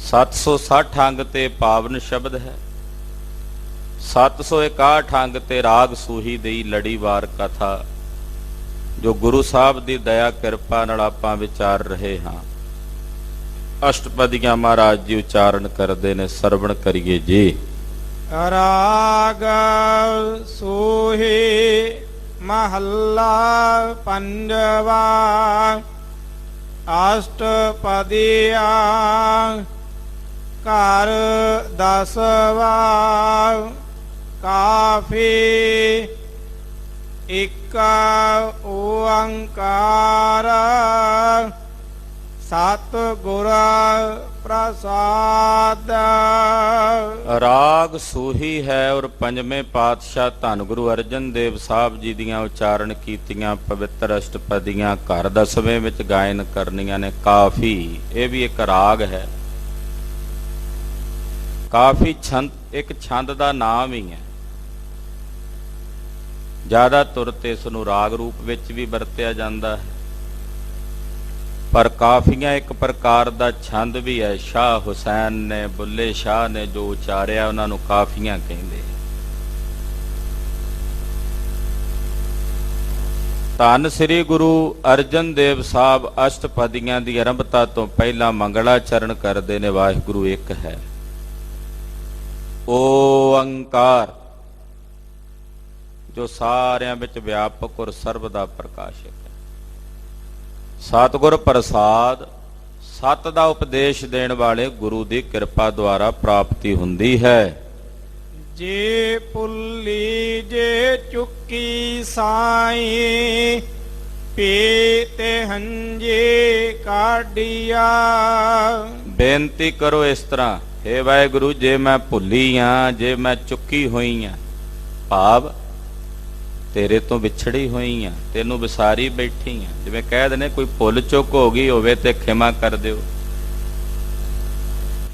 760 ਅੰਗ ਤੇ ਪਾਵਨ ਸ਼ਬਦ ਹੈ। 761 ਅੰਗ ਤੇ ਰਾਗ ਸੂਹੀ ਦੀ ਲੜੀਵਾਰ ਕਥਾ ਜੋ ਗੁਰੂ ਸਾਹਿਬ ਦੀ ਦਇਆ ਕਿਰਪਾ ਨਾਲ ਆਪਾਂ ਵਿਚਾਰ ਰਹੇ ਹਾਂ। ਅਸ਼ਟਪਦੀਆਂ ਮਹਾਰਾਜ ਜੀ ਉਚਾਰਨ ਕਰਦੇ ਨੇ, ਸਰਵਣ ਕਰੀਏ ਜੀ। ਰਾਗ ਸੂਹੀ ਮਹੱਲਾ ਪੰਜਵਾ। ਅਸ਼ਟਪਦੀਆਂ ਘਰ ਦਸਵਾ। ਕਾਫੀ ਇੱਕ ਓੰਕਾਰ ਸਤਿਗੁਰ ਪ੍ਰਸਾਦ। ਰਾਗ ਸੂਹੀ ਹੈ ਔਰ ਪੰਜਵੇਂ ਪਾਤਸ਼ਾਹ ਧੰਨ ਗੁਰੂ ਅਰਜਨ ਦੇਵ ਸਾਹਿਬ ਜੀ ਦੀਆਂ ਉਚਾਰਨ ਕੀਤੀਆਂ ਪਵਿੱਤਰ ਅਸ਼ਟਪਦੀਆਂ ਘਰ ਦਸਵੇਂ ਵਿੱਚ ਗਾਇਨ ਕਰਨੀਆਂ ਨੇ। ਕਾਫੀ ਇਹ ਵੀ ਇੱਕ ਰਾਗ ਹੈ। ਕਾਫੀ ਛੰਦ ਇੱਕ ਛੰਦ ਦਾ ਨਾਮ ਹੀ ਹੈ। ਜ਼ਿਆਦਾ ਤੁਰ ਤੇ ਇਸ ਨੂੰ ਰਾਗ ਰੂਪ ਵਿੱਚ ਵੀ ਵਰਤਿਆ ਜਾਂਦਾ ਹੈ, ਪਰ ਕਾਫੀਆਂ ਇੱਕ ਪ੍ਰਕਾਰ ਦਾ ਛੰਦ ਵੀ ਹੈ। ਸ਼ਾਹ ਹੁਸੈਨ ਨੇ, ਬੁੱਲੇ ਸ਼ਾਹ ਨੇ ਜੋ ਉਚਾਰਿਆ ਉਹਨਾਂ ਨੂੰ ਕਾਫੀਆਂ ਕਹਿੰਦੇ। ਧੰਨ ਸ੍ਰੀ ਗੁਰੂ ਅਰਜਨ ਦੇਵ ਸਾਹਿਬ ਅਸ਼ਟਪਦੀਆਂ ਦੀ ਆਰੰਭਤਾ ਤੋਂ ਪਹਿਲਾਂ ਮੰਗਲਾਚਰਨ ਕਰਦੇ ਨੇ, ਵਾਹਿਗੁਰੂ ਇੱਕ ਹੈ। ਓੰਕਾਰ ਜੋ ਸਾਰਿਆਂ ਵਿੱਚ ਵਿਆਪਕ ਔਰ ਸਰਬ ਦਾ ਪ੍ਰਕਾਸ਼ਕ ਹੈ। ਸਤਿਗੁਰ ਪ੍ਰਸਾਦ ਸਤ ਦਾ ਉਪਦੇਸ਼ ਦੇਣ ਵਾਲੇ ਗੁਰੂ ਦੀ ਕਿਰਪਾ ਦੁਆਰਾ ਪ੍ਰਾਪਤੀ ਹੁੰਦੀ ਹੈ। ਜੇ ਭੁੱਲੀ ਜੇ ਚੁੱਕੀ ਸਾਈ ਪੀਤੇ ਹੰਝੇ ਕਾਢੀਆ। ਬੇਨਤੀ ਕਰੋ ਇਸ ਤਰ੍ਹਾਂ, ਹੇ ਵਾਹਿਗੁਰੂ ਜੇ ਮੈਂ ਭੁੱਲੀ ਹਾਂ, ਜੇ ਮੈਂ ਚੁੱਕੀ ਹੋਈ ਹਾਂ, ਭਾਵ ਤੇਰੇ ਤੋਂ ਵਿਛੜੀ ਹੋਈ ਆ, ਤੈਨੂੰ ਵਿਸਾਰੀ ਬੈਠੀ ਆ। ਜਿਵੇਂ ਕਹਿ ਦਿੰਦੇ ਕੋਈ ਭੁੱਲ ਚੁੱਕ ਹੋ ਗਈ ਹੋਵੇ ਤੇ ਖਿਮਾ ਕਰ ਦਿਓ।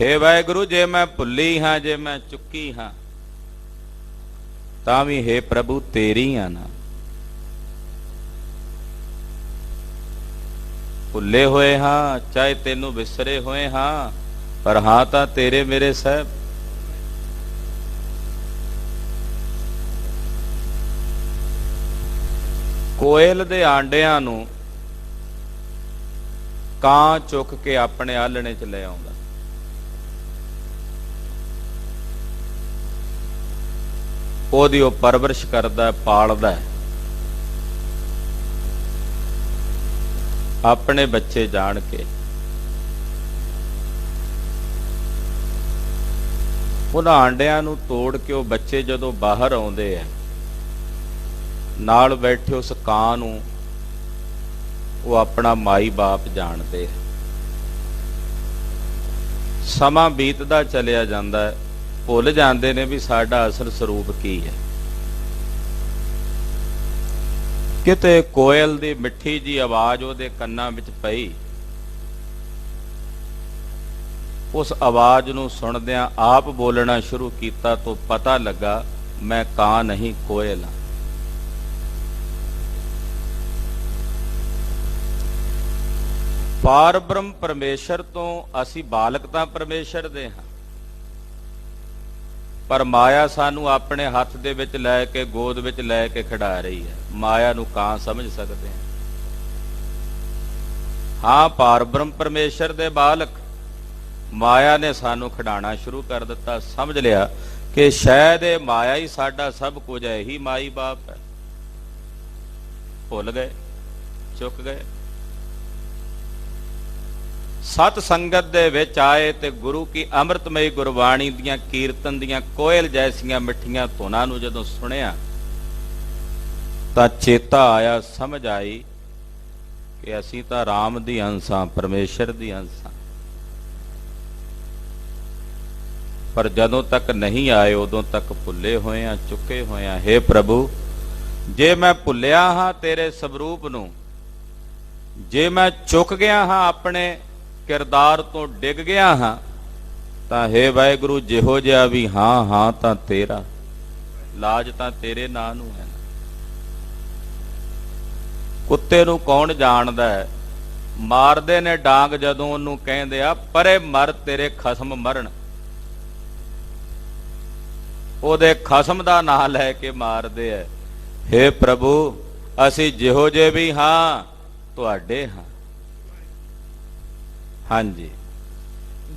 ਹੇ ਵਾਹਿਗੁਰੂ ਜੇ ਮੈਂ ਭੁੱਲੀ ਹਾਂ, ਜੇ ਮੈਂ ਚੁੱਕੀ ਹਾਂ, ਤਾਂ ਵੀ ਹੇ ਪ੍ਰਭੂ ਤੇਰੀ ਆ ਨਾ। ਭੁੱਲੇ ਹੋਏ ਹਾਂ, ਚਾਹੇ ਤੈਨੂੰ ਵਿਸਰੇ ਹੋਏ ਹਾਂ, ਪਰ ਹਾਂ ਤਾਂ ਤੇਰੇ ਮੇਰੇ ਸਾਹਿਬ। ਕੋਇਲ ਦੇ ਆਂਡਿਆਂ ਨੂੰ ਕਾਂ ਚੁੱਕ ਕੇ ਆਪਣੇ ਆਲਣੇ 'ਚ ਲੈ ਆਉਂਦਾ। ਉਹਦੀ ਉਹ ਪਰਵਰਿਸ਼ ਕਰਦਾ, ਪਾਲਦਾ, ਆਪਣੇ ਬੱਚੇ ਜਾਣ ਕੇ। ਉਹਨਾਂ ਆਂਡਿਆਂ ਨੂੰ ਤੋੜ ਕੇ ਉਹ ਬੱਚੇ ਜਦੋਂ ਬਾਹਰ ਆਉਂਦੇ ਆ, ਨਾਲ ਬੈਠੇ ਉਸ ਕਾਂ ਨੂੰ ਉਹ ਆਪਣਾ ਮਾਈ ਬਾਪ ਜਾਣਦੇ। ਸਮਾਂ ਬੀਤਦਾ ਚਲਿਆ ਜਾਂਦਾ ਹੈ, ਭੁੱਲ ਜਾਂਦੇ ਨੇ ਵੀ ਸਾਡਾ ਅਸਲ ਸਰੂਪ ਕੀ ਹੈ। ਕਿਤੇ ਕੋਇਲ ਦੀ ਮਿੱਠੀ ਜੀ ਆਵਾਜ਼ ਉਹਦੇ ਕੰਨਾਂ ਵਿੱਚ ਪਈ। ਉਸ ਆਵਾਜ਼ ਨੂੰ ਸੁਣਦਿਆਂ ਆਪ ਬੋਲਣਾ ਸ਼ੁਰੂ ਕੀਤਾ ਤਾਂ ਪਤਾ ਲੱਗਾ ਮੈਂ ਕਾਂ ਨਹੀਂ, ਕੋਇਲ ਹਾਂ। ਪਾਰ ਬ੍ਰਹਮ ਪਰਮੇਸ਼ਰ ਤੋਂ ਅਸੀਂ ਬਾਲਕ ਤਾਂ ਪਰਮੇਸ਼ਰ ਦੇ ਹਾਂ, ਪਰ ਮਾਇਆ ਸਾਨੂੰ ਆਪਣੇ ਹੱਥ ਦੇ ਵਿੱਚ ਲੈ ਕੇ, ਗੋਦ ਵਿੱਚ ਲੈ ਕੇ ਖਿਡਾ ਰਹੀ ਹੈ। ਮਾਇਆ ਨੂੰ ਕਾਂ ਸਮਝ ਸਕਦੇ ਹਾਂ। ਪਾਰ ਬ੍ਰਹਮ ਪਰਮੇਸ਼ਰ ਦੇ ਬਾਲਕ, ਮਾਇਆ ਨੇ ਸਾਨੂੰ ਖਿਡਾਣਾ ਸ਼ੁਰੂ ਕਰ ਦਿੱਤਾ। ਸਮਝ ਲਿਆ ਕਿ ਸ਼ਾਇਦ ਇਹ ਮਾਇਆ ਹੀ ਸਾਡਾ ਸਭ ਕੁਝ ਹੈ, ਇਹੀ ਮਾਈ ਬਾਪ ਹੈ। ਭੁੱਲ ਗਏ, ਚੁੱਕ ਗਏ। ਸਤ ਸੰਗਤ ਦੇ ਵਿੱਚ ਆਏ ਤੇ ਗੁਰੂ ਕੀ ਅੰਮ੍ਰਿਤਮਈ ਗੁਰਬਾਣੀ ਦੀਆਂ ਕੀਰਤਨ ਦੀਆਂ ਕੋਇਲ ਜੈਸੀਆਂ ਮਿੱਠੀਆਂ ਧੁਨਾਂ ਨੂੰ ਜਦੋਂ ਸੁਣਿਆ ਤਾਂ ਚੇਤਾ ਆਇਆ, ਸਮਝ ਆਈ ਕਿ ਅਸੀਂ ਤਾਂ ਰਾਮ ਦੀ ਅੰਸ਼ ਹਾਂ, ਪਰਮੇਸ਼ਰ ਦੀ ਅੰਸ਼ ਹਾਂ। ਪਰ ਜਦੋਂ ਤੱਕ ਨਹੀਂ ਆਏ ਉਦੋਂ ਤੱਕ ਭੁੱਲੇ ਹੋਏ ਆ, ਚੁੱਕੇ ਹੋਏ ਆ। ਹੇ ਪ੍ਰਭੂ ਜੇ ਮੈਂ ਭੁੱਲਿਆ ਹਾਂ ਤੇਰੇ ਸਵਰੂਪ ਨੂੰ, ਜੇ ਮੈਂ ਚੁੱਕ ਗਿਆ ਹਾਂ, ਆਪਣੇ ਕਿਰਦਾਰ ਤੋਂ ਡਿੱਗ ਗਿਆ ਹਾਂ, ਤਾਂ ਹੇ ਵਾਹਿਗੁਰੂ ਜਿਹੋ ਜਿਹਾ ਵੀ ਹਾਂ ਤਾਂ ਤੇਰਾ, ਲਾਜ ਤਾਂ ਤੇਰੇ ਨਾਂ ਨੂੰ ਹੈ। ਕੁੱਤੇ ਨੂੰ ਕੌਣ ਜਾਣਦਾ ਹੈ ਮਾਰਦੇ ਨੇ ਡਾਂਗ ਜਦੋਂ ਉਹਨੂੰ ਕਹਿੰਦੇ ਆ ਪਰੇ ਮਰ ਤੇਰੇ ਖਸਮ ਮਰਨ, ਉਹਦੇ ਖਸਮ ਦਾ ਨਾਂ ਲੈ ਕੇ ਮਾਰਦੇ ਐ। ਹੇ ਪ੍ਰਭੂ ਅਸੀਂ ਜਿਹੋ ਜਿਹੇ ਵੀ ਹਾਂ ਤੁਹਾਡੇ ਹਾਂ। ਹਾਂਜੀ।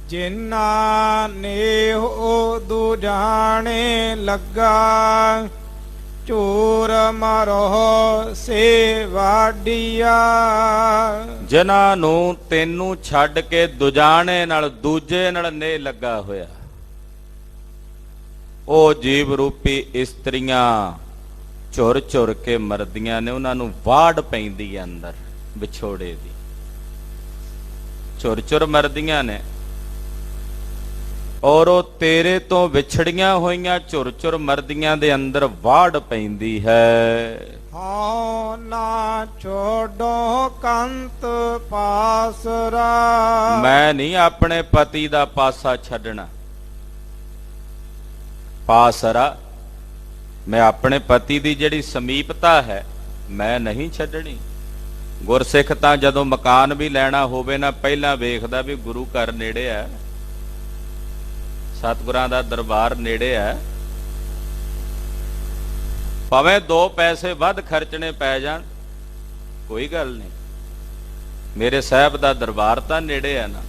ਜਿਨ੍ਹਾਂ ਨੇ ਹੋ ਦੁਜਾਣੇ ਲੱਗਾ, ਝੂਰ ਮਰੋ ਸੇ ਵਾਡੀਆ। ਜਿਨ੍ਹਾਂ ਨੂੰ ਤੈਨੂੰ ਛੱਡ ਕੇ ਦੁਜਾਣੇ ਨਾਲ ਦੂਜੇ ਨਾਲ ਨੇ ਲੱਗਾ ਹੋਇਆ, ਉਹ ਜੀਵ ਰੂਪੀ ਇਸਤਰੀਆਂ ਝੁਰ ਝੁਰ ਕੇ ਮਰਦੀਆਂ ਨੇ, ਉਹਨਾਂ ਨੂੰ ਵਾੜ ਪੈਂਦੀ ਹੈ ਅੰਦਰ ਵਿਛੋੜੇ ਦੀ, ਝੁਰ ਝੁਰ ਮਰਦੀਆਂ ਨੇ। ਔਰ ਉਹ ਤੇਰੇ ਤੋਂ ਵਿਛੜੀਆਂ ਹੋਈਆਂ ਝੁਰ ਝੁਰ ਮਰਦੀਆਂ ਦੇ ਅੰਦਰ ਵਾੜ ਪੈਂਦੀ ਹੈ। ਹਉ ਨਾ ਛੋਡੋ ਕੰਤ ਪਾਸਰਾ। ਮੈਂ ਨਹੀਂ ਆਪਣੇ ਪਤੀ ਦਾ ਪਾਸਾ ਛੱਡਣਾ। ਪਾਸਰਾ, ਮੈਂ ਆਪਣੇ ਪਤੀ ਦੀ ਜਿਹੜੀ ਸਮੀਪਤਾ ਹੈ ਮੈਂ ਨਹੀਂ ਛੱਡਣੀ। ਗੁਰਸਿੱਖ ਤਾਂ ਜਦੋਂ ਮਕਾਨ ਵੀ ਲੈਣਾ ਹੋਵੇ ਨਾ, ਪਹਿਲਾਂ ਵੇਖਦਾ ਵੀ ਗੁਰੂ ਘਰ ਨੇੜੇ ਹੈ, ਸਤਿਗੁਰਾਂ ਦਾ ਦਰਬਾਰ ਨੇੜੇ ਹੈ, ਭਾਵੇਂ 2 ਪੈਸੇ ਵੱਧ ਖਰਚਣੇ ਪੈ ਜਾਣ ਕੋਈ ਗੱਲ ਨਹੀਂ, ਮੇਰੇ ਸਾਹਿਬ ਦਾ ਦਰਬਾਰ ਤਾਂ ਨੇੜੇ ਹੈ ਨਾ।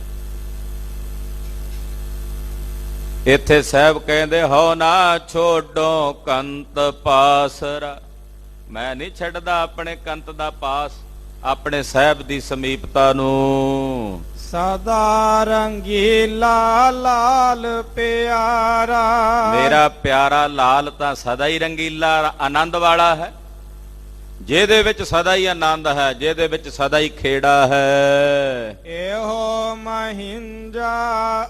ਇੱਥੇ ਸਾਹਿਬ ਕਹਿੰਦੇ ਹੋ ਨਾ ਛੋਡੋ ਕੰਤ ਪਾਸਰਾ, ਮੈਂ ਨਹੀਂ ਛੱਡਦਾ ਆਪਣੇ ਕੰਤ ਦਾ ਪਾਸ, ਆਪਣੇ ਸਾਹਿਬ ਦੀ ਸਮੀਪਤਾ ਨੂੰ। ਸਦਾ ਰੰਗੀਲਾ ਲਾਲ ਪਿਆਰਾ। ਮੇਰਾ ਪਿਆਰਾ ਲਾਲ ਤਾਂ ਸਦਾ ਹੀ ਰੰਗੀਲਾ ਆਨੰਦ ਵਾਲਾ ਹੈ, ਜਿਹਦੇ ਵਿੱਚ ਸਦਾ ਹੀ ਆਨੰਦ ਹੈ, ਜਿਹਦੇ ਵਿੱਚ ਸਦਾ ਹੀ ਖੇੜਾ ਹੈ। ਇਹੋ ਮਹਿੰਜਾ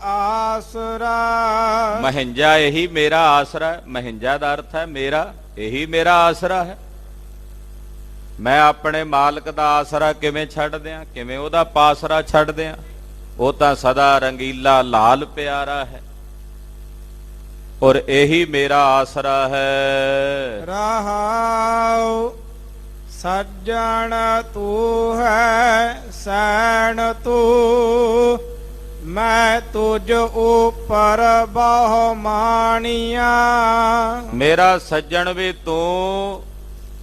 ਆਸਰਾ। ਮਹਿੰਜਾ ਇਹੀ ਮੇਰਾ ਆਸਰਾ ਹੈ। ਮਹਿੰਜਾ ਦਾ ਅਰਥ ਹੈ ਮੇਰਾ, ਇਹੀ ਮੇਰਾ ਆਸਰਾ ਹੈ। ਮੈਂ ਆਪਣੇ ਮਾਲਕ ਦਾ ਆਸਰਾ ਕਿਵੇਂ ਛੱਡ ਦਿਆਂ, ਕਿਵੇਂ ਉਹਦਾ ਪਾਸਰਾ ਛੱਡ ਦਿਆਂ? ਉਹ ਤਾਂ ਸਦਾ ਰੰਗੀਲਾ ਲਾਲ ਪਿਆਰਾ ਹੈ, ਔਰ ਇਹੀ ਮੇਰਾ ਆਸਰਾ ਹੈ। ਰਹਾਉ ਸੱਜਣ ਤੂੰ ਹੈ ਸੈਣ ਤੂੰ, ਮੈਂ ਤੁਝ ਉਪਰ ਬਹੁ ਮਾਣੀਆ। ਮੇਰਾ ਸੱਜਣ ਵੀ ਤੂੰ,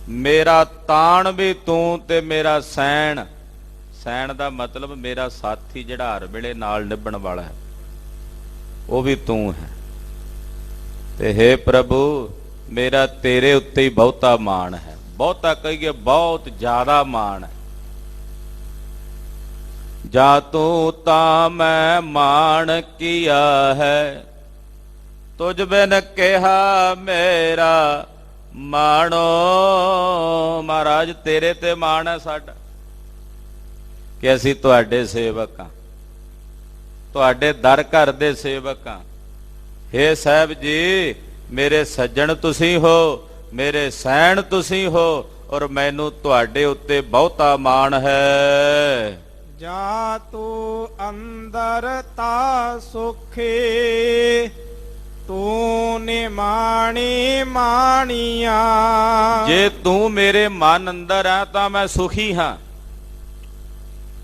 ਮੇਰਾ ਤਾਣ ਵੀ ਤੂੰ, ਤੇ ਮੇਰਾ ਸੈਣ। ਸੈਣ ਦਾ ਮਤਲਬ ਮੇਰਾ ਸਾਥੀ ਜਿਹੜਾ ਹਰ ਵੇਲੇ ਨਾਲ ਨਿਭਣ ਵਾਲਾ ਹੈ, ਉਹ ਵੀ ਤੂੰ ਹੈ। ਤੇ ਹੇ ਪ੍ਰਭੂ ਮੇਰਾ ਤੇਰੇ ਉੱਤੇ ਹੀ ਬਹੁਤਾ ਮਾਣ ਹੈ, ਬਹੁਤਾ ਕਹੀਏ ਬਹੁਤ ਜ਼ਿਆਦਾ ਮਾਣ ਹੈ। ਜਾ ਤੂੰ ਤਾਂ ਮੈਂ ਮਾਣ ਕੀਆ ਹੈ, ਤੁਝ ਬਿਨ ਕਿਹਾ ਮੇਰਾ ਮਾਣੋ। ਮਹਾਰਾਜ ਤੇਰੇ ਤੇ ਮਾਣ ਹੈ ਸਾਡਾ ਕਿ ਅਸੀਂ ਤੁਹਾਡੇ ਸੇਵਕ ਹਾਂ, ਤੁਹਾਡੇ ਦਰ ਘਰ ਦੇ ਸੇਵਕ ਹਾਂ। ਹੇ ਸਾਹਿਬ ਜੀ ਮੇਰੇ ਸੱਜਣ ਤੁਸੀਂ ਹੋ, ਮੇਰੇ ਸੈਣ ਤੁਸੀਂ ਹੋ, ਔਰ ਮੈਨੂੰ ਤੁਹਾਡੇ ਉੱਤੇ ਬਹੁਤਾ ਮਾਣ ਹੈ। ਜਾ ਤੂੰ ਅੰਦਰ ਤਾ ਸੁਖੀ, ਤੂੰ ਨਿਮਾਣੀ ਮਾਣੀਆ। ਜੇ ਤੂੰ ਮੇਰੇ ਮਨ ਅੰਦਰ ਆ ਤਾਂ ਮੈਂ ਸੁਖੀ ਹਾਂ।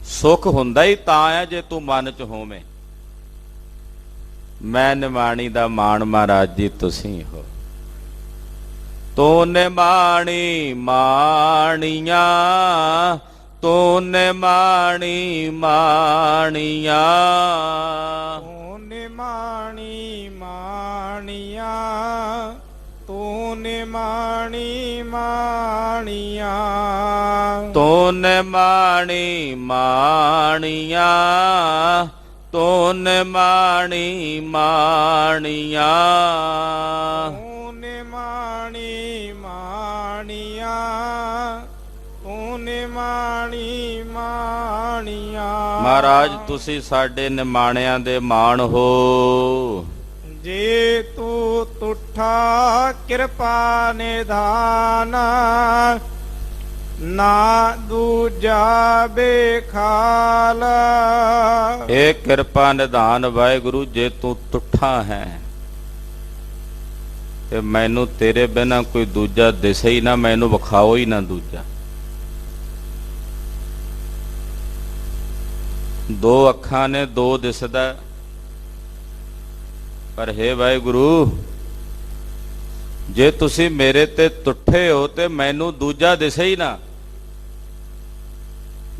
ਸੁਖ ਹੁੰਦਾ ਹੀ ਤਾਂ ਹੈ ਜੇ ਤੂੰ ਮਨ ਚ ਹੋਵੇਂ। ਮੈਂ ਨਿਮਾਣੀ ਦਾ ਮਾਣ ਮਹਾਰਾਜ ਜੀ ਤੁਸੀਂ ਹੋ। ਤੂੰ ਨਿਮਾਣੀ ਮਾਣੀਆਂ, ਤੂੰ ਨਿਮਾਣੀ ਮਾਣੀਆਂ। ਤੂੰ ਨਿਮਾਣੀ ਮਾਣੀਆਂ, ਤੂੰ ਨਿਮਾਣੀ ਮਾਣੀਆਂ। ਤੂੰ ਨਿਮਾਣੀ ਮਾਣੀਆਂ, ਤੂੰ ਨਿਮਾਣੀ ਮਾਣੀਆਂ। ਤੂੰ ਨਿਮਾਣੀ ਮਾਣੀਆਂ, ਤੂੰ ਨਿਮਾਣੀ ਮਾਣੀਆਂ। ਮਹਾਰਾਜ ਤੁਸੀਂ ਸਾਡੇ ਨਿਮਾਣਿਆਂ ਦੇ ਮਾਣ ਹੋ। ਜੇ ਤੂੰ ਤੁਠਾ ਕਿਰਪਾ ਨਿਧਾਨ, ਨਾ ਦੂਜਾ ਬੇਖਾਲ। ਇਹ ਕਿਰਪਾ ਨਿਧਾਨ ਵਾਹਿਗੁਰੂ ਜੇ ਤੂੰ ਤੁਠਾ ਹੈ ਤੇ ਮੈਨੂੰ ਤੇਰੇ ਬਿਨਾਂ ਕੋਈ ਦੂਜਾ ਦਿਸੇ ਹੀ ਨਾ, ਮੈਨੂੰ ਵਿਖਾਓ ਹੀ ਨਾ ਦੂਜਾ। ਦੋ ਅੱਖਾਂ ਨੇ, ਦੋ ਦਿਸਦਾ, ਪਰ ਹੇ ਵਾਹਿਗੁਰੂ, ਜੇ ਤੁਸੀਂ ਮੇਰੇ ਤੇ ਤੁੱਠੇ ਹੋ ਤੇ ਮੈਨੂੰ ਦੂਜਾ ਦਿਸੇ ਹੀ ਨਾ।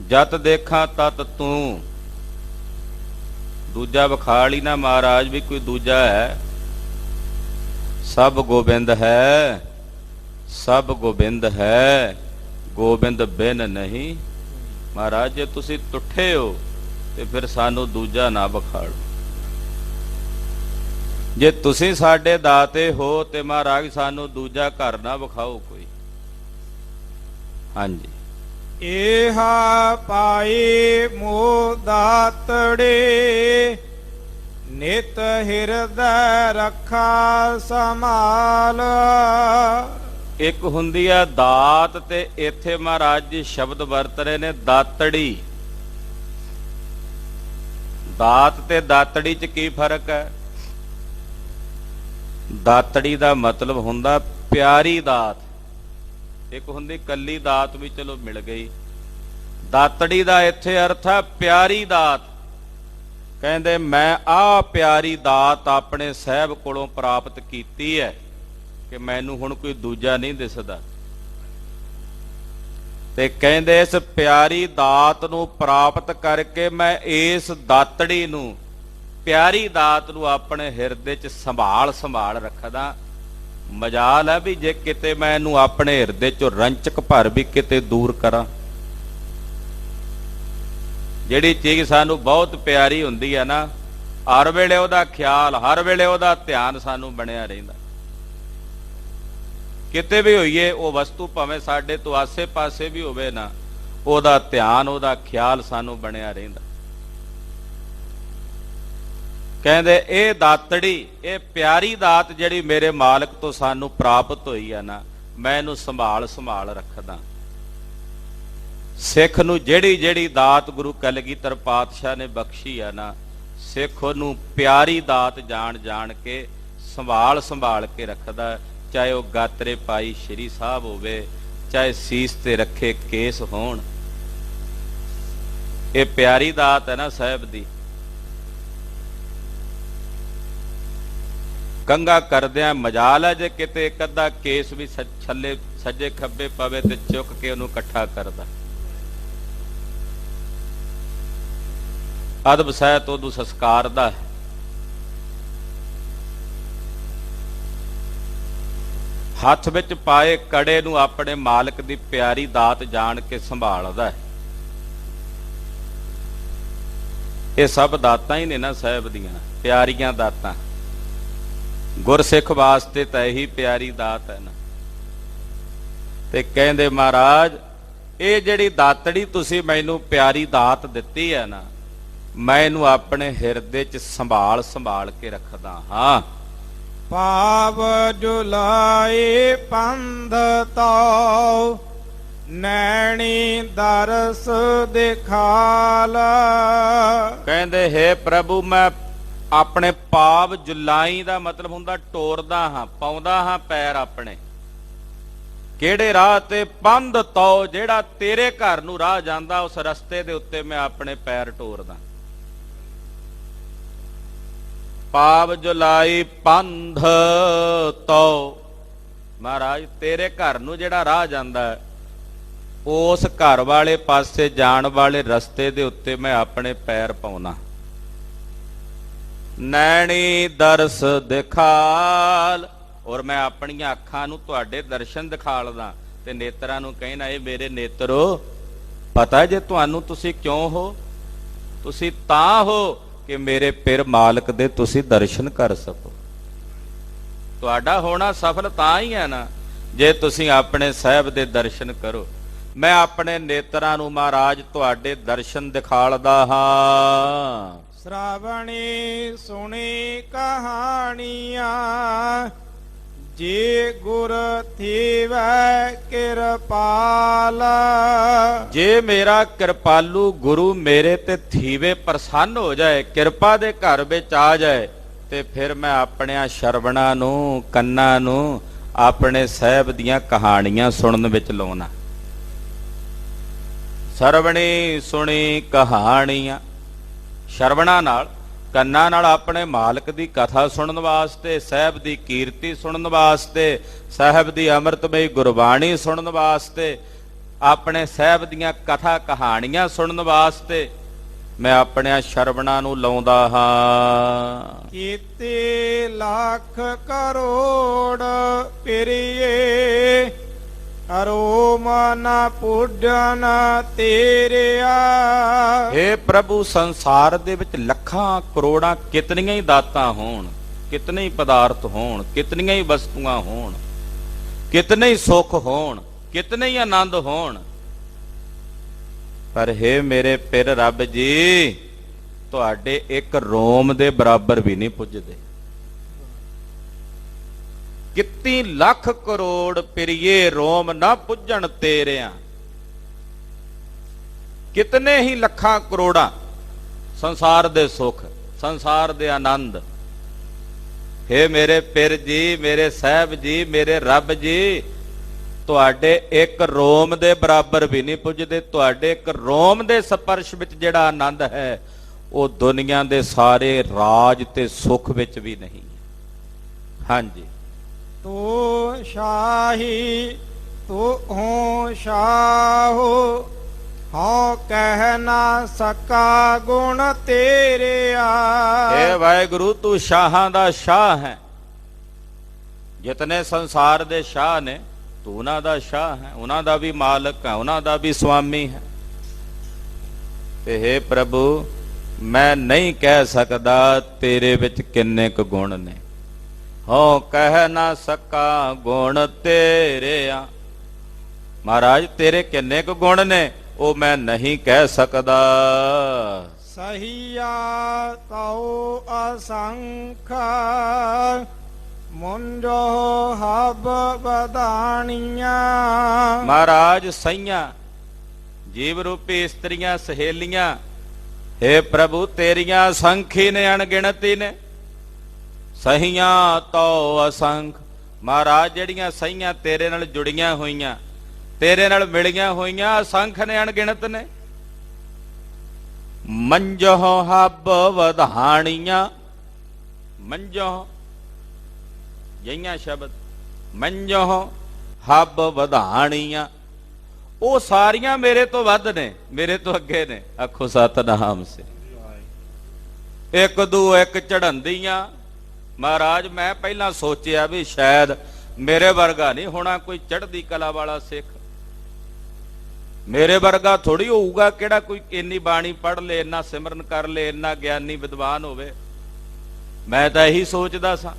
ਜਤ ਦੇਖਾਂ ਤਤ ਤੂੰ, ਦੂਜਾ ਵਿਖਾਲ ਹੀ ਨਾ ਮਹਾਰਾਜ ਵੀ ਕੋਈ ਦੂਜਾ ਹੈ। ਸਭ ਗੋਬਿੰਦ ਹੈ, ਸਭ ਗੋਬਿੰਦ ਹੈ, ਗੋਬਿੰਦ ਬਿਨ ਨਹੀਂ। ਮਹਾਰਾਜ ਜੇ ਤੁਸੀਂ ਤੁੱਠੇ ਹੋ ਤੇ ਫਿਰ ਸਾਨੂੰ ਦੂਜਾ ਨਾ ਵਿਖਾਲੋ। ਜੇ ਤੁਸੀਂ ਸਾਡੇ ਦਾਤੇ ਹੋ ਤੇ ਮਹਾਰਾਜ ਸਾਨੂੰ ਦੂਜਾ ਘਰ ਨਾ ਵਿਖਾਓ ਕੋਈ। ਹਾਂਜੀ। ਏਹਾ ਪਾਏ ਮੋ ਦਾਤੜੇ, ਨਿਤ ਹਿਰਦੈ ਰੱਖਾ ਸੰਭਾਲ। ਇੱਕ ਹੁੰਦੀ ਆ ਦਾਤ, ਤੇ ਇੱਥੇ ਮਹਾਰਾਜ ਜੀ ਸ਼ਬਦ ਵਰਤ ਰਹੇ ਨੇ ਦਾਤੜੀ। ਦਾਤ ਤੇ ਦਾਤੜੀ 'ਚ ਕੀ ਫਰਕ ਹੈ? ਦਾਤੜੀ ਦਾ ਮਤਲਬ ਹੁੰਦਾ ਪਿਆਰੀ ਦਾਤ। ਇੱਕ ਹੁੰਦੀ ਕੱਲੀ ਦਾਤ ਵੀ ਚਲੋ ਮਿਲ ਗਈ। ਦਾਤੜੀ ਦਾ ਇੱਥੇ ਅਰਥ ਹੈ ਪਿਆਰੀ ਦਾਤ। ਕਹਿੰਦੇ ਮੈਂ ਆਹ ਪਿਆਰੀ ਦਾਤ ਆਪਣੇ ਸਾਹਿਬ ਕੋਲੋਂ ਪ੍ਰਾਪਤ ਕੀਤੀ ਹੈ ਕਿ ਮੈਨੂੰ ਹੁਣ ਕੋਈ ਦੂਜਾ ਨਹੀਂ ਦਿਸਦਾ। ਤੇ ਕਹਿੰਦੇ ਇਸ ਪਿਆਰੀ ਦਾਤ ਨੂੰ ਪ੍ਰਾਪਤ ਕਰਕੇ ਮੈਂ ਇਸ ਦਾਤੜੀ ਨੂੰ, ਪਿਆਰੀ ਦਾਤ ਨੂੰ ਆਪਣੇ ਹਿਰਦੇ 'ਚ ਸੰਭਾਲ ਰੱਖਦਾ। ਮਜਾਲ ਹੈ ਵੀ ਜੇ ਕਿਤੇ ਮੈਂ ਇਹਨੂੰ ਆਪਣੇ ਹਿਰਦੇ 'ਚੋਂ ਰੰਚਕ ਭਰ ਵੀ ਕਿਤੇ ਦੂਰ ਕਰਾਂ। ਜਿਹੜੀ ਚੀਜ਼ ਸਾਨੂੰ ਬਹੁਤ ਪਿਆਰੀ ਹੁੰਦੀ ਹੈ ਨਾ, ਹਰ ਵੇਲੇ ਉਹਦਾ ਖਿਆਲ, ਹਰ ਵੇਲੇ ਉਹਦਾ ਧਿਆਨ ਸਾਨੂੰ ਬਣਿਆ ਰਹਿੰਦਾ। ਕਿਤੇ ਵੀ ਹੋਈਏ ਉਹ ਵਸਤੂ ਭਾਵੇਂ ਸਾਡੇ ਤੋਂ ਆਸੇ-ਪਾਸੇ ਵੀ ਹੋਵੇ ਨਾ, ਉਹਦਾ ਧਿਆਨ, ਉਹਦਾ ਖਿਆਲ ਸਾਨੂੰ ਬਣਿਆ ਰਹਿੰਦਾ। ਕਹਿੰਦੇ ਇਹ ਦਾਤੜੀ, ਇਹ ਪਿਆਰੀ ਦਾਤ ਜਿਹੜੀ ਮੇਰੇ ਮਾਲਕ ਤੋਂ ਸਾਨੂੰ ਪ੍ਰਾਪਤ ਹੋਈ ਆ ਨਾ, ਮੈਂ ਇਹਨੂੰ ਸੰਭਾਲ ਰੱਖਦਾ। ਸਿੱਖ ਨੂੰ ਜਿਹੜੀ ਦਾਤ ਗੁਰੂ ਕਲਗੀਧਰ ਪਾਤਸ਼ਾਹ ਨੇ ਬਖਸ਼ੀ ਆ ਨਾ, ਸਿੱਖ ਉਹਨੂੰ ਪਿਆਰੀ ਦਾਤ ਜਾਣ ਕੇ ਸੰਭਾਲ ਕੇ ਰੱਖਦਾ। ਚਾਹੇ ਉਹ ਗਾਤਰੇ ਪਾਈ ਸ਼੍ਰੀ ਸਾਹਿਬ ਹੋਵੇ, ਚਾਹੇ ਸੀਸ ਤੇ ਰੱਖੇ ਕੇਸ ਹੋਣ। ਇਹ ਪਿਆਰੀ ਦਾਤ ਹੈ ਨਾ ਸਾਹਿਬ ਦੀ। ਕੰਗਾ ਕਰਦਿਆਂ ਮਜਾਲ ਹੈ ਜੇ ਕਿਤੇ ਇੱਕ ਅੱਧਾ ਕੇਸ ਵੀ ਛੱਲੇ ਸੱਜੇ ਖੱਬੇ ਪਵੇ ਤੇ ਚੁੱਕ ਕੇ ਉਹਨੂੰ ਇਕੱਠਾ ਕਰਦਾ। ਅਦਬ ਸਹਿਤ ਉਹਨੂੰ ਸੰਸਕਾਰਦਾ। ਹੱਥ ਵਿੱਚ ਪਾਏ ਕੜੇ ਨੂੰ ਆਪਣੇ ਮਾਲਕ ਦੀ ਪਿਆਰੀ ਦਾਤ ਜਾਣ ਕੇ ਸੰਭਾਲਦਾ। ਇਹ ਸਭ ਦਾਤਾਂ ਹੀ ਨੇ ਨਾ ਸਾਹਿਬ ਦੀਆਂ, ਪਿਆਰੀਆਂ ਦਾਤਾਂ। ਗੁਰਸਿੱਖ ਵਾਸਤੇ ਤਾਂ ਇਹੀ ਪਿਆਰੀ ਦਾਤ ਹੈ ਨਾ। ਤੇ ਕਹਿੰਦੇ ਮਹਾਰਾਜ ਇਹ ਜਿਹੜੀ ਦਾਤੜੀ ਤੁਸੀਂ ਮੈਨੂੰ ਪਿਆਰੀ ਦਾਤ ਦਿੱਤੀ ਹੈ ਨਾ, ਮੈਂ ਇਹਨੂੰ ਆਪਣੇ ਹਿਰਦੇ 'ਚ ਸੰਭਾਲ ਕੇ ਰੱਖਦਾ ਹਾਂ। ਪਾਵ ਜੁਲਾਏ ਪੰਧ ਤੋ, ਨੈਣੀ ਦਰਸ ਦਿਖਾਲ। ਕਹਿੰਦੇ ਹੇ ਪ੍ਰਭੂ ਮੈਂ ਆਪਣੇ ਪਾਪ ਜੁਲਾਈ ਦਾ ਮਤਲਬ ਹੁੰਦਾ ਟੋਰਦਾ ਹਾਂ, ਪਾਉਂਦਾ ਹਾਂ ਪੈਰ ਆਪਣੇ। ਕਿਹੜੇ ਰਾਹ ਤੇ? ਪੰਧ ਤੋ, ਜਿਹੜਾ ਤੇਰੇ ਘਰ ਨੂੰ ਰਾਹ ਜਾਂਦਾ, ਉਸ ਰਸਤੇ ਦੇ ਉੱਤੇ ਮੈਂ ਆਪਣੇ ਪੈਰ ਟੋਰਦਾ। ਪਾਵ ਜੁਲਾਈ ਪੰਧ ਤੋ, ਮਹਾਰਾਜ ਤੇਰੇ ਘਰ ਨੂੰ ਜਿਹੜਾ ਰਾਹ ਜਾਂਦਾ, ਉਸ ਘਰ ਵਾਲੇ ਪਾਸੇ ਜਾਣ ਵਾਲੇ ਰਸਤੇ ਦੇ ਉੱਤੇ ਮੈਂ ਆਪਣੇ ਪੈਰ ਪਾਉਣਾ। ਨੈਣੀ ਦਰਸ ਦਿਖਾਲ, ਔਰ ਮੈਂ ਆਪਣੀਆਂ ਅੱਖਾਂ ਨੂੰ ਤੁਹਾਡੇ ਦਰਸ਼ਨ ਦਿਖਾਲਦਾ। ਤੇ ਨੇਤਰਾਂ ਨੂੰ ਕਹਿਣਾ ਇਹ ਮੇਰੇ ਨੇਤਰੋ, ਪਤਾ ਜੇ ਤੁਹਾਨੂੰ ਤੁਸੀਂ ਕਿਉਂ ਹੋ? ਤੁਸੀਂ ਤਾਂ ਹੋ ਕਿ ਮੇਰੇ ਪਿਰ ਮਾਲਕ ਦੇ ਤੁਸੀਂ ਦਰਸ਼ਨ ਕਰ ਸਕੋ। ਤੁਹਾਡਾ ਹੋਣਾ ਸਫਲ ਤਾਂ ਹੀ ਹੈ ਨਾ ਜੇ ਤੁਸੀਂ ਆਪਣੇ ਸਾਹਿਬ ਦੇ ਦਰਸ਼ਨ ਕਰੋ। ਮੈਂ ਆਪਣੇ ਨੇਤਰਾਂ ਨੂੰ ਮਹਾਰਾਜ ਤੁਹਾਡੇ ਦਰਸ਼ਨ ਦਿਖਾਲਦਾ ਹਾਂ। ਸ਼ਰਾਵਣੀ ਸੁਣੀ ਕਹਾਣੀਆਂ, ਜੇ ਗੁਰ ਥੀਵੈ ਕਿਰਪਾਲ। ਜੇ ਮੇਰਾ ਕਿਰਪਾਲੂ ਗੁਰੂ ਮੇਰੇ ਤੇ ਥੀਵੇ, ਪ੍ਰਸੰਨ ਹੋ ਜਾਏ, ਕਿਰਪਾ ਦੇ ਘਰ ਵਿੱਚ ਆ ਜਾਏ, ਤੇ ਫਿਰ ਮੈਂ ਆਪਣਿਆਂ ਸ਼ਰਵਣਾਂ ਨੂੰ, ਕੰਨਾਂ ਨੂੰ ਆਪਣੇ ਸਾਹਿਬ ਦੀਆਂ ਕਹਾਣੀਆਂ ਸੁਣਨ ਵਿੱਚ ਲਾਉਣਾ। ਸਰਵਣੀ ਸੁਣੀ ਕਹਾਣੀਆਂ, ਸ਼ਰਵਣਾ ਨਾਲ, ਕੰਨਾਂ ਨਾਲ ਆਪਣੇ ਮਾਲਕ ਦੀ ਕਥਾ ਸੁਣਨ ਵਾਸਤੇ, ਸਾਹਿਬ ਦੀ ਕੀਰਤੀ ਸੁਣਨ ਵਾਸਤੇ, ਸਾਹਿਬ ਦੀ ਅੰਮ੍ਰਿਤਮਈ ਗੁਰਬਾਣੀ ਸੁਣਨ ਵਾਸਤੇ, ਆਪਣੇ ਸਾਹਿਬ ਦੀਆਂ ਕਥਾ ਕਹਾਣੀਆਂ ਸੁਣਨ ਵਾਸਤੇ ਮੈਂ ਆਪਣੇ ਸ਼ਰਵਣਾ ਨੂੰ ਲਾਉਂਦਾ ਹਾਂ। ਕੀਤੇ ਲੱਖ ਕਰੋੜ ਪਿਰਿਏ ਅਰੋ ਮਨ ਪੂਜਨ ਤੇਰਿਆ। हे ਪ੍ਰਭੂ, ਸੰਸਾਰ ਦੇ ਵਿੱਚ ਲੱਖਾਂ ਕਰੋੜਾਂ ਕਿਤਨੀਆਂ ਹੀ ਦਾਤਾਂ ਹੋਣ, ਕਿਤਨੇ ਹੀ ਪਦਾਰਥ ਹੋਣ, ਕਿਤਨੀਆਂ ਹੀ ਵਸਤੂਆਂ ਹੋਣ, ਕਿਤਨੇ ਹੀ ਸੁੱਖ ਹੋਣ, ਕਿਤਨੇ ਹੀ ਆਨੰਦ ਹੋਣ, ਪਰ हे ਮੇਰੇ ਪਿਰ ਰੱਬ ਜੀ, ਤੁਹਾਡੇ ਇੱਕ ਰੋਮ ਦੇ ਬਰਾਬਰ ਵੀ ਨਹੀਂ ਪੁੱਜਦੇ। ਕਿੰਨੀ ਲੱਖ ਕਰੋੜ ਪਿਰਿਏ ਰੋਮ ਨਾ ਪੁੱਜਣ ਤੇਰਿਆਂ। ਕਿਤਨੇ ਹੀ ਲੱਖਾਂ ਕਰੋੜਾਂ ਸੰਸਾਰ ਦੇ ਸੁੱਖ, ਸੰਸਾਰ ਦੇ ਆਨੰਦ, हे ਮੇਰੇ ਪਿਰ ਜੀ, ਮੇਰੇ ਸਾਹਿਬ ਜੀ, ਮੇਰੇ ਰੱਬ ਜੀ, ਤੁਹਾਡੇ ਇੱਕ ਰੋਮ ਦੇ ਬਰਾਬਰ ਵੀ ਨਹੀਂ ਪੁੱਜਦੇ। ਤੁਹਾਡੇ ਇੱਕ ਰੋਮ ਦੇ ਸਪਰਸ਼ ਵਿੱਚ ਜਿਹੜਾ ਆਨੰਦ ਹੈ ਉਹ ਦੁਨੀਆ ਦੇ ਸਾਰੇ ਰਾਜ ਤੇ ਸੁੱਖ ਵਿੱਚ ਵੀ ਨਹੀਂ। ਹਾਂਜੀ, ਤੂੰ ਸ਼ਾਹੀ ਤੂੰ ਸ਼ਾਹੋ, ਹਉ ਕਹਿ ਨਾ ਸਕਾ ਗੁਣ ਤੇਰਿਆ। हे ਵਾਹਿਗੁਰੂ, ਤੂੰ ਸ਼ਾਹਾਂ ਦਾ ਸ਼ਾਹ ਹੈ। ਜਿਤਨੇ ਸੰਸਾਰ ਦੇ ਸ਼ਾਹ ਨੇ, ਤੂੰ ਉਹਨਾਂ ਦਾ ਸ਼ਾਹ ਹੈ, ਉਹਨਾਂ ਦਾ ਵੀ ਮਾਲਕ ਹੈ, ਉਹਨਾਂ ਦਾ ਵੀ ਸੁਆਮੀ ਹੈ। ਤੇ हे ਪ੍ਰਭੂ, ਮੈਂ ਨਹੀਂ ਕਹਿ ਸਕਦਾ ਤੇਰੇ ਵਿੱਚ ਕਿੰਨੇ ਕੁ ਗੁਣ ਨੇ। ਹੋ ਕਹਿ ਨਾ ਸਕਾ ਗੁਣ ਤੇਰਿਆ। ਮਹਾਰਾਜ, ਤੇਰੇ ਕਿੰਨੇ ਕੁ ਗੁਣ ਨੇ ਉਹ ਮੈਂ ਨਹੀਂ ਕਹਿ ਸਕਦਾ। ਸਹੀਆ ਤਉ ਅਸੰਖ ਮੁੰਜੋ ਹਬ ਵਧਾਣੀਆਂ। ਮਹਾਰਾਜ, ਸਈਆਂ ਜੀਵ ਰੂਪੀ ਇਸਤਰੀਆਂ ਸਹੇਲੀਆਂ, हे ਪ੍ਰਭੂ, ਤੇਰੀਆਂ ਅਸੰਖੀ ਨੇ, ਅਣਗਿਣਤੀ ਨੇ। ਸਹੀਆਂ ਤਉ ਅਸੰਖ। ਮਹਾਰਾਜ, ਜਿਹੜੀਆਂ ਸਹੀਆਂ ਤੇਰੇ ਨਾਲ ਜੁੜੀਆਂ ਹੋਈਆਂ, ਤੇਰੇ ਨਾਲ ਮਿਲੀਆਂ ਹੋਈਆਂ, ਅਸੰਖ ਨੇ, ਅਣਗਿਣਤ ਨੇ। ਮੰਜੋ ਹੱਬ ਵਧਾਣੀਆਂ। ਮੰਜੋ ਜਿਹੀਆਂ ਸ਼ਬਦ, ਮੰਜੋ ਹੱਬ ਵਧਾਣੀਆਂ, ਉਹ ਸਾਰੀਆਂ ਮੇਰੇ ਤੋਂ ਵੱਧ ਨੇ, ਮੇਰੇ ਤੋਂ ਅੱਗੇ ਨੇ। ਆਖੋ ਸਤਿਨਾਮ ਸੇ। ਇੱਕ ਦੂ ਇੱਕ ਚੜ੍ਹੰਦੀਆਂ। ਮਹਾਰਾਜ, ਮੈਂ ਪਹਿਲਾਂ ਸੋਚਿਆ ਵੀ ਸ਼ਾਇਦ ਮੇਰੇ ਵਰਗਾ ਨਹੀਂ ਹੋਣਾ ਕੋਈ ਚੜ੍ਹਦੀ ਕਲਾ ਵਾਲਾ ਸਿੱਖ। ਮੇਰੇ ਵਰਗਾ ਥੋੜੀ ਹੋਊਗਾ, ਕਿਹੜਾ ਕੋਈ ਇੰਨੀ ਬਾਣੀ ਪੜ੍ਹ ਲੇ, ਇੰਨਾ ਸਿਮਰਨ ਕਰ ਲੇ, ਇੰਨਾ ਗਿਆਨੀ ਵਿਦਵਾਨ ਹੋਵੇ। ਮੈਂ ਤਾਂ ਇਹੀ ਸੋਚਦਾ ਸਾਂ,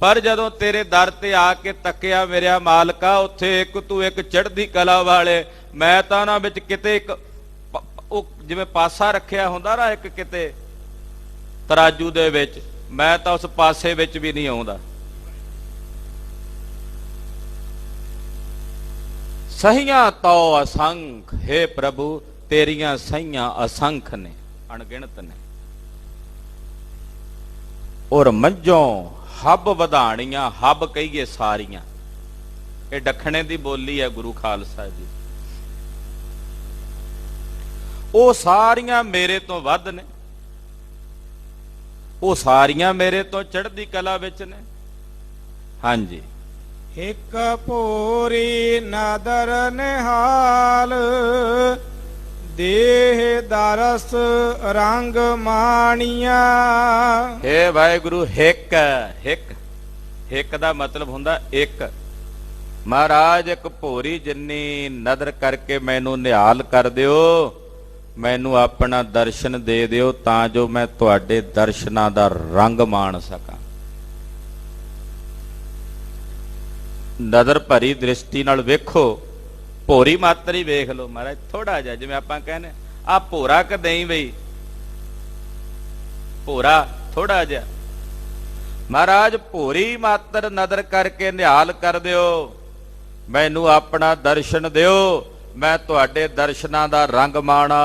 ਪਰ ਜਦੋਂ ਤੇਰੇ ਦਰ ਤੇ ਆ ਕੇ ਤੱਕਿਆ ਮੇਰਿਆ ਮਾਲਕਾ, ਉੱਥੇ ਇੱਕ ਤੂੰ ਇੱਕ ਚੜ੍ਹਦੀ ਕਲਾ ਵਾਲੇ, ਮੈਂ ਤਾਂ ਉਹਨਾਂ ਵਿੱਚ ਕਿਤੇ ਇੱਕ ਉਹ ਜਿਵੇਂ ਪਾਸਾ ਰੱਖਿਆ ਹੁੰਦਾ ਨਾ ਇੱਕ ਕਿਤੇ ਤਰਾਜੂ ਦੇ ਵਿੱਚ, ਮੈਂ ਤਾਂ ਉਸ ਪਾਸੇ ਵਿੱਚ ਵੀ ਨਹੀਂ ਆਉਂਦਾ। ਸਹੀਆਂ ਤਉ ਅਸੰਖ। हे ਪ੍ਰਭੂ, ਤੇਰੀਆਂ ਸਹੀਆਂ ਅਸੰਖ ਨੇ, ਅਣਗਿਣਤ ਨੇ। ਔਰ ਮੰਝੋਂ ਹੱਬ ਵਧਾਣੀਆਂ। ਹੱਬ ਕਹੀਏ ਸਾਰੀਆਂ, ਇਹ ਦੱਖਣੇ ਦੀ ਬੋਲੀ ਹੈ ਗੁਰੂ ਖਾਲਸਾ ਜੀ। ਉਹ ਸਾਰੀਆਂ ਮੇਰੇ ਤੋਂ ਵੱਧ ਨੇ, ਉਹ ਸਾਰੀਆਂ ਮੇਰੇ ਤੋਂ ਚੜ੍ਹਦੀ ਕਲਾ ਵਿੱਚ ਨੇ। ਹਾਂਜੀ, ਇੱਕ ਭੋਰੀ ਨਦਰ ਨਿਹਾਲ, ਦੇਹ ਦਰਸ ਰੰਗ ਮਾਣੀਆਂ। हे ਵਾਹਿਗੁਰੂ, ਹਿੱਕ ਹਿੱਕ, ਹਿੱਕ ਦਾ ਮਤਲਬ ਹੁੰਦਾ ਇੱਕ। ਮਹਾਰਾਜ, ਇੱਕ ਭੋਰੀ ਜਿੰਨੀ ਨਦਰ ਕਰਕੇ ਮੈਨੂੰ ਨਿਹਾਲ ਕਰ ਦਿਓ, ਮੈਨੂੰ ਆਪਣਾ ਦਰਸ਼ਨ ਦੇ ਦਿਓ, ਤਾਂ ਜੋ ਮੈਂ ਤੁਹਾਡੇ ਦਰਸ਼ਨਾਂ ਦਾ ਰੰਗ ਮਾਣ ਸਕਾਂ। ਨਦਰ ਭਰੀ ਦ੍ਰਿਸ਼ਟੀ ਨਾਲ ਵੇਖੋ, ਭੋਰੀ ਮਾਤਰ ਹੀ ਵੇਖ ਲਓ ਮਹਾਰਾਜ, ਥੋੜਾ ਜਿਹਾ, ਜਿਵੇਂ ਆਪਾਂ ਕਹਿੰਦੇ ਆ ਭੋਰਾ ਕਿ ਨਹੀਂ ਬਈ, ਭੋਰਾ ਥੋੜਾ ਜਿਹਾ। ਮਹਾਰਾਜ, ਭੋਰੀ ਮਾਤਰ ਨਦਰ ਕਰਕੇ ਨਿਹਾਲ ਕਰ ਦਿਓ, ਮੈਨੂੰ ਆਪਣਾ ਦਰਸ਼ਨ ਦਿਓ, ਮੈਂ ਤੁਹਾਡੇ ਦਰਸ਼ਨਾਂ ਦਾ ਰੰਗ ਮਾਣਾ।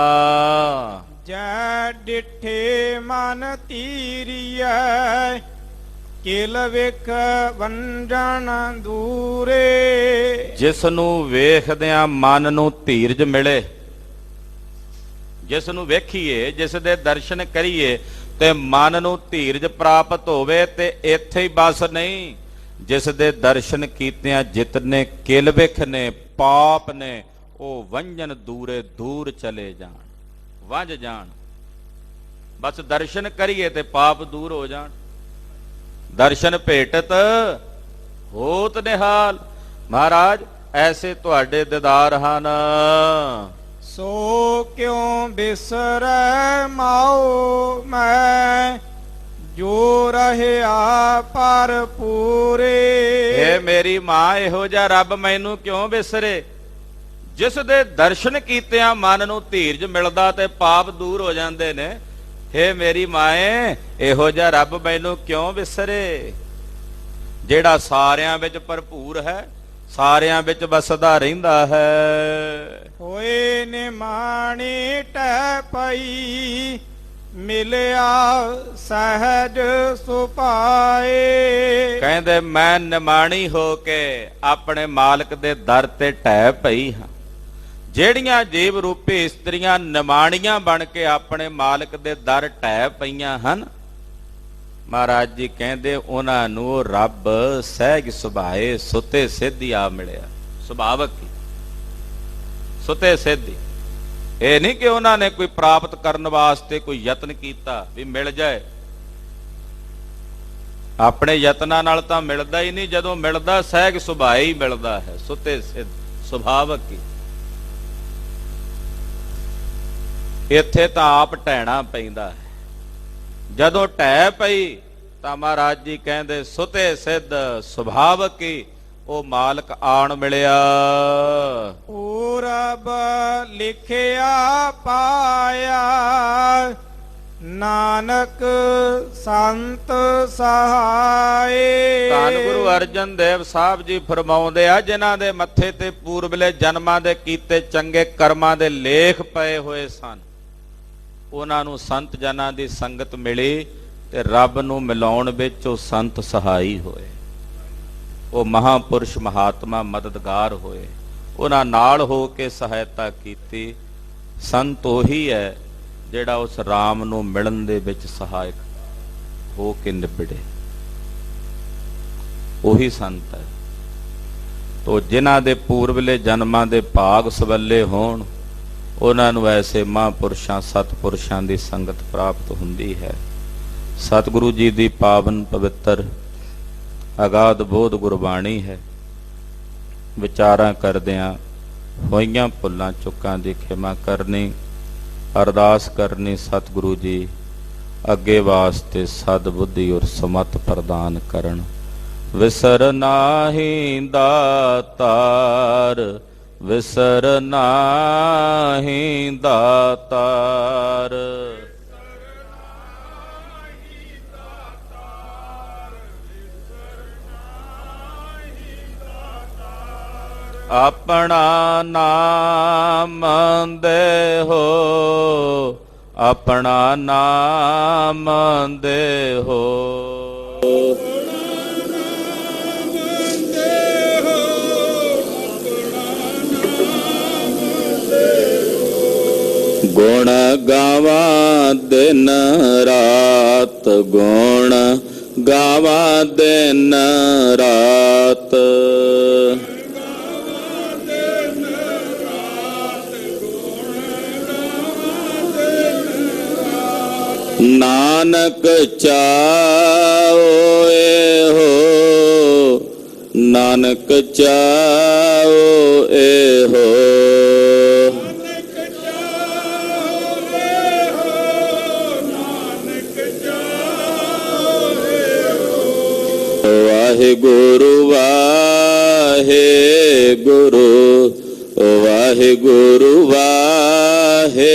ਜੈ ਡਿਠੇ ਮਨ ਤੀਰੀਐ, ਕਿਲ ਵੇਖ ਵੰਜਣ ਦੂਰੇ। ਜਿਸ ਨੂੰ ਵੇਖਦਿਆਂ ਮਨ ਨੂੰ ਧੀਰਜ ਮਿਲੇ, ਜਿਸ ਨੂੰ ਵੇਖੀਏ, ਜਿਸ ਦੇ ਦਰਸ਼ਨ ਕਰੀਏ ਤੇ ਮਨ ਨੂੰ ਧੀਰਜ ਪ੍ਰਾਪਤ ਹੋਵੇ ਤੇ ਇੱਥੇ ਹੀ ਬਸ ਨਹੀਂ, ਜਿਸ ਦੇ ਦਰਸ਼ਨ ਕੀਤਿਆਂ ਜਿਤਨੇ ਕਿਲ ਵਿਖ ਨੇ, ਪਾਪ ਨੇ, ਉਹ ਵੰਝਨ ਦੂਰੇ ਦੂਰ ਚਲੇ ਜਾਣ, ਵੰਝ ਜਾਣ। ਬਸ ਦਰਸ਼ਨ ਕਰੀਏ ਤੇ ਪਾਪ ਦੂਰ ਹੋ ਜਾਣ। ਦਰਸ਼ਨ ਭੇਟਤ ਹੋਤ ਨਿਹਾਲ। ਮਹਾਰਾਜ ਐਸੇ ਤੁਹਾਡੇ ਦੀਦਾਰ ਹਨ। ਸੋ ਕਿਉ ਬਿਸਰੈ ਮਾਉ ਮੈਂ, ਜੋ ਰਹਿਆ ਪਰ ਪੂਰੇ। ਏ ਮੇਰੀ ਮਾਂ, ਇਹੋ ਜਿਹਾ ਰੱਬ ਮੈਨੂੰ ਕਿਉਂ ਵਿਸਰੇ, ਜਿਸ ਦੇ ਦਰਸ਼ਨ ਕੀਤਿਆਂ ਮਨ ਨੂੰ ਧੀਰਜ ਮਿਲਦਾ ਤੇ ਪਾਪ ਦੂਰ ਹੋ ਜਾਂਦੇ ਨੇ। ਹੇ ਮੇਰੀ ਮਾਏ, ਇਹੋ ਜਿਹਾ ਰੱਬ ਮੈਨੂੰ ਕਿਉਂ ਵਿਸਰੇ, ਜਿਹੜਾ ਸਾਰਿਆਂ ਵਿੱਚ ਭਰਪੂਰ ਹੈ, ਸਾਰਿਆਂ ਵਿੱਚ ਵਸਦਾ ਰਹਿੰਦਾ ਹੈ। ਹੋਏ ਨਿਮਾਣੀ ਟਹਿ ਪਈ, ਮਿਲਿਆ ਸਹਿਜ ਸੁਭਾਏ। ਕਹਿੰਦੇ ਮੈਂ ਨਿਮਾਣੀ ਹੋ ਕੇ ਆਪਣੇ ਮਾਲਕ ਦੇ ਦਰ ਤੇ ਢਹਿ ਪਈ ਹਾਂ। ਜਿਹੜੀਆਂ ਜੀਵ ਰੂਪੀ ਇਸਤਰੀਆਂ ਨਿਮਾਣੀਆਂ ਬਣ ਕੇ ਆਪਣੇ ਮਾਲਕ ਦੇ ਦਰ ਢਹਿ ਪਈਆਂ ਹਨ, ਮਹਾਰਾਜ ਜੀ ਕਹਿੰਦੇ ਉਹਨਾਂ ਨੂੰ ਉਹ ਰੱਬ ਸਹਿਜ ਸੁਭਾਏ, ਸੁਤੇ ਸਿੱਧੀ ਆ ਮਿਲਿਆ। ਸੁਭਾਵਕ ਹੀ ਸੁਤੇ ਸਿੱਧੀ। ਇਹ ਨਹੀਂ ਕਿ ਉਹਨਾਂ ਨੇ ਕੋਈ ਪ੍ਰਾਪਤ ਕਰਨ ਵਾਸਤੇ ਕੋਈ ਯਤਨ ਕੀਤਾ ਵੀ ਮਿਲ ਜਾਏ। ਆਪਣੇ ਯਤਨਾਂ ਨਾਲ ਤਾਂ ਮਿਲਦਾ ਹੀ ਨਹੀਂ, ਜਦੋਂ ਮਿਲਦਾ ਸਹਿਜ ਸੁਭਾਏ ਹੀ ਮਿਲਦਾ ਹੈ, ਸੁਤੇ ਸਿੱਧ, ਸੁਭਾਵਕ ਹੀ। ਇੱਥੇ ਤਾਂ ਆਪ ਢਹਿਣਾ ਪੈਂਦਾ ਹੈ। ਜਦੋਂ ਢਹਿ ਪਈ ਤਾਂ ਮਹਾਰਾਜ ਜੀ ਕਹਿੰਦੇ ਸੁਤੇ ਸਿੱਧ ਸੁਭਾਵਕ ਹੀ ਉਹ ਮਾਲਕ ਆਣ ਮਿਲਿਆ। ਓ ਰੱਬ ਲਿਖਿਆ ਪਾਇਆ, ਨਾਨਕ ਸੰਤ ਸਹਾਏ। ਧੰਨ ਗੁਰੂ ਅਰਜਨ ਦੇਵ ਸਾਹਿਬ ਜੀ ਫਰਮਾਉਂਦੇ ਆ, ਜਿਨ੍ਹਾਂ ਦੇ ਮੱਥੇ ਤੇ ਪੂਰਬਲੇ ਜਨਮਾਂ ਦੇ ਕੀਤੇ ਚੰਗੇ ਕਰਮਾਂ ਦੇ ਲੇਖ ਪਏ ਹੋਏ ਸਨ, ਉਹਨਾਂ ਨੂੰ ਸੰਤ ਜਨਾਂ ਦੀ ਸੰਗਤ ਮਿਲੀ ਤੇ ਰੱਬ ਨੂੰ ਮਿਲਾਉਣ ਵਿੱਚ ਉਹ ਸੰਤ ਸਹਾਈ ਹੋਏ। ਉਹ ਮਹਾਪੁਰਸ਼ ਮਹਾਤਮਾ ਮਦਦਗਾਰ ਹੋਏ, ਉਹਨਾਂ ਨਾਲ ਹੋ ਕੇ ਸਹਾਇਤਾ ਕੀਤੀ। ਸੰਤ ਉਹੀ ਹੈ ਜਿਹੜਾ ਉਸ ਰਾਮ ਨੂੰ ਮਿਲਣ ਦੇ ਵਿੱਚ ਸਹਾਇਕ ਹੋ ਕੇ ਨਿਬੜੇ, ਉਹੀ ਸੰਤ ਹੈ। ਤੋ ਜਿਨ੍ਹਾਂ ਦੇ ਪੂਰਬਲੇ ਜਨਮਾਂ ਦੇ ਭਾਗ ਸਵੱਲੇ ਹੋਣ, ਉਹਨਾਂ ਨੂੰ ਐਸੇ ਮਹਾਂਪੁਰਸ਼ਾਂ ਸਤਪੁਰਸ਼ਾਂ ਦੀ ਸੰਗਤ ਪ੍ਰਾਪਤ ਹੁੰਦੀ ਹੈ। ਸਤਿਗੁਰੂ ਜੀ ਦੀ ਪਾਵਨ ਪਵਿੱਤਰ ਅਗਾਧ ਬੋਧ ਗੁਰਬਾਣੀ ਹੈ। ਵਿਚਾਰਾਂ ਕਰਦਿਆਂ ਹੋਈਆਂ ਭੁੱਲਾਂ ਚੁੱਕਾਂ ਦੀ ਖਿਮਾ ਕਰਨੀ, ਅਰਦਾਸ ਕਰਨੀ ਸਤਿਗੁਰੂ ਜੀ ਅੱਗੇ ਵਾਸਤੇ ਸਦ ਬੁੱਧੀ ਔਰ ਸਮਤ ਪ੍ਰਦਾਨ ਕਰਨ। ਵਿਸਰ ਨਾਹੀ ਦਾਤਾਰ, ਵਿਸਰ ਨਾਹੀ ਦਾਤਾਰ। ਆਪਣਾ ਨਾਮ ਦੇਹੋ, ਆਪਣਾ ਨਾਮ ਦੇਹੋ। ਗੁਣ ਗਾਵਾਂ ਦਿਨ ਰਾਤ, ਗੁਣ ਗਾਵਾਂ ਦਿਨ ਰਾਤ। ਨਾਨਕ ਚਾਓ ਇਹੋ, ਨਾਨਕ ਚਾਓ ਇਹੋ। ਵਾਹਿਗੁਰੂ ਵਾਹਿਗੁਰੂ, ਵਾਹਿਗੁਰੂ ਵਾਹਿਗੁਰੂ।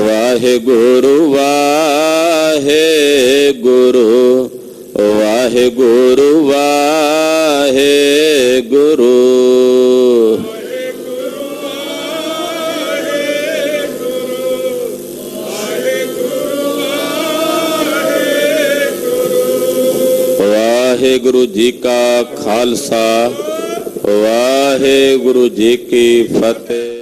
ਵਾਹਿਗੁਰੂ ਵਾਹਿਗੁਰੂ, ਵਾਹਿਗੁਰੂ ਵਾਹਿਗੁਰੂ। खालसा वाहेगुरु जी की फतेह।